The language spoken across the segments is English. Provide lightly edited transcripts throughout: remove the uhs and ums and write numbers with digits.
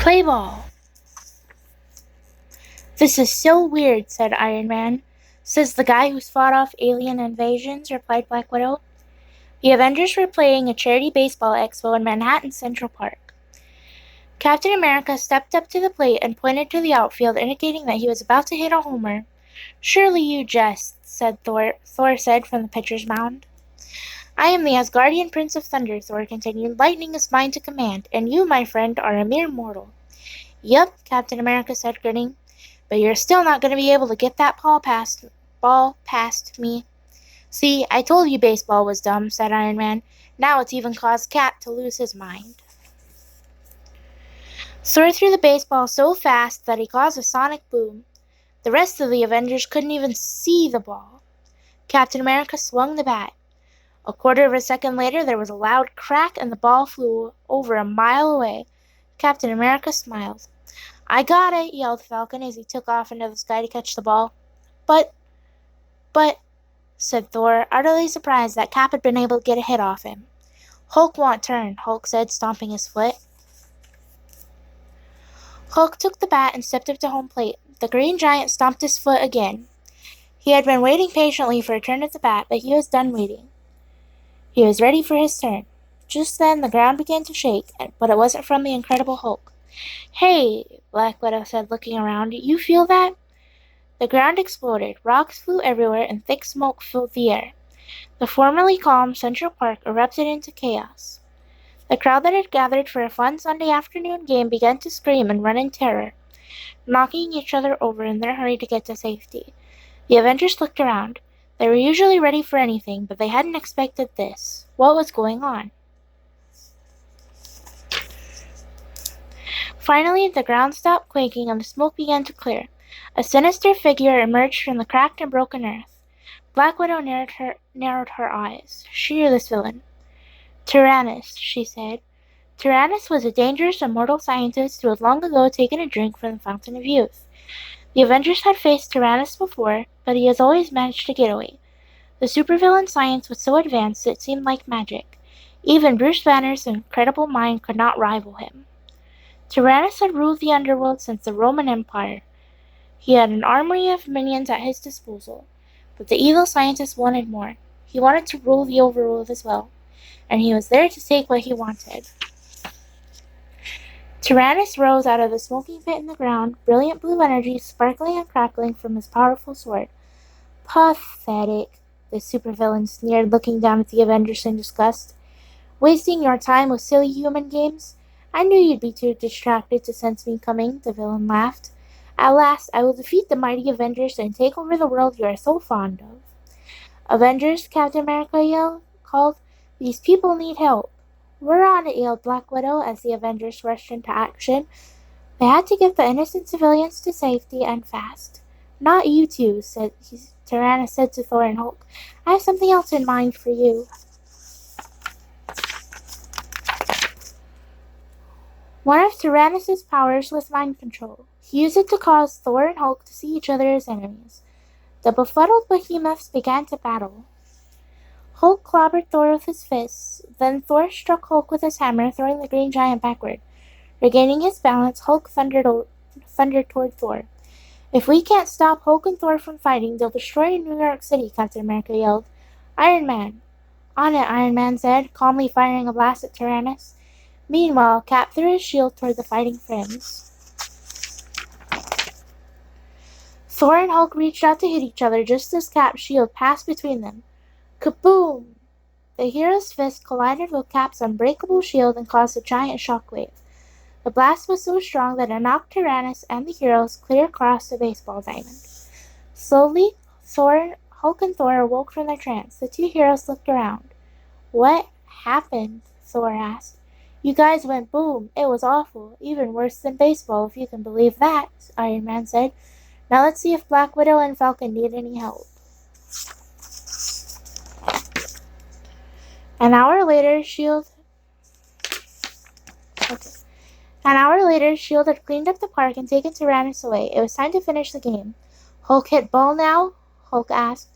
Play ball. This is so weird, said Iron Man. Says the guy who's fought off alien invasions, replied Black Widow. The Avengers were playing a charity baseball expo in Manhattan's Central Park. Captain America stepped up to the plate and pointed to the outfield, indicating that he was about to hit a homer. Surely you jest, said Thor said from the pitcher's mound. I am the Asgardian Prince of Thunder, Thor continued. Lightning is mine to command, and you, my friend, are a mere mortal. Yup, Captain America said, grinning. But you're still not going to be able to get that ball past me. See, I told you baseball was dumb, said Iron Man. Now it's even caused Cap to lose his mind. Thor threw the baseball so fast that he caused a sonic boom. The rest of the Avengers couldn't even see the ball. Captain America swung the bat. A quarter of a second later, there was a loud crack and the ball flew over a mile away. Captain America smiled. I got it, yelled Falcon as he took off into the sky to catch the ball. But, said Thor, utterly surprised that Cap had been able to get a hit off him. Hulk won't turn, Hulk said, stomping his foot. Hulk took the bat and stepped up to home plate. The Green Giant stomped his foot again. He had been waiting patiently for a turn at the bat, but he was done waiting. He was ready for his turn. Just then the ground began to shake, but it wasn't from the Incredible Hulk. Hey, Black Widow said, looking around. You feel that? The ground exploded. Rocks flew everywhere, and thick smoke filled the air. The formerly calm Central Park erupted into chaos. The crowd that had gathered for a fun Sunday afternoon game began to scream and run in terror, knocking each other over in their hurry to get to safety. The Avengers looked around. They were usually ready for anything, but they hadn't expected this. What was going on? Finally, the ground stopped quaking and the smoke began to clear. A sinister figure emerged from the cracked and broken earth. Black Widow narrowed her eyes. She knew this villain. Tyrannus, she said. Tyrannus was a dangerous, immortal scientist who had long ago taken a drink from the Fountain of Youth. The Avengers had faced Tyrannus before, but he has always managed to get away. The supervillain science was so advanced it seemed like magic. Even Bruce Banner's incredible mind could not rival him. Tyrannus had ruled the underworld since the Roman Empire. He had an army of minions at his disposal, but the evil scientist wanted more. He wanted to rule the overworld as well, and he was there to take what he wanted. Tyrannus rose out of the smoking pit in the ground, brilliant blue energy sparkling and crackling from his powerful sword. Pathetic, the supervillain sneered, looking down at the Avengers in disgust. Wasting your time with silly human games? I knew you'd be too distracted to sense me coming, the villain laughed. At last, I will defeat the mighty Avengers and take over the world you are so fond of. Avengers, Captain America called. These people need help. We're on it, yelled Black Widow as the Avengers rushed into action. They had to get the innocent civilians to safety and fast. Not you two, Tyrannus said to Thor and Hulk. I have something else in mind for you. One of Tyrannus' powers was mind control. He used it to cause Thor and Hulk to see each other as enemies. The befuddled behemoths began to battle. Hulk clobbered Thor with his fists. Then Thor struck Hulk with his hammer, throwing the Green Giant backward. Regaining his balance, Hulk thundered toward Thor. If we can't stop Hulk and Thor from fighting, they'll destroy New York City, Captain America yelled. Iron Man. On it, Iron Man said, calmly firing a blast at Tyrannus. Meanwhile, Cap threw his shield toward the fighting friends. Thor and Hulk reached out to hit each other just as Cap's shield passed between them. Kaboom! The hero's fist collided with Cap's unbreakable shield and caused a giant shockwave. The blast was so strong that it knocked Tyrannus and the heroes clear across the baseball diamond. Slowly, Hulk and Thor awoke from their trance. The two heroes looked around. What happened? Thor asked. You guys went boom. It was awful. Even worse than baseball, if you can believe that, Iron Man said. Now let's see if Black Widow and Falcon need any help. An hour later, S.H.I.E.L.D. had cleaned up the park and taken Tyrannus away. It was time to finish the game. Hulk hit ball now? Hulk asked.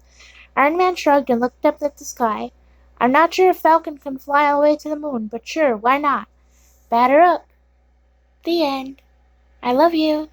Iron Man shrugged and looked up at the sky. I'm not sure if Falcon can fly all the way to the moon, but sure, why not? Batter up. The end. I love you.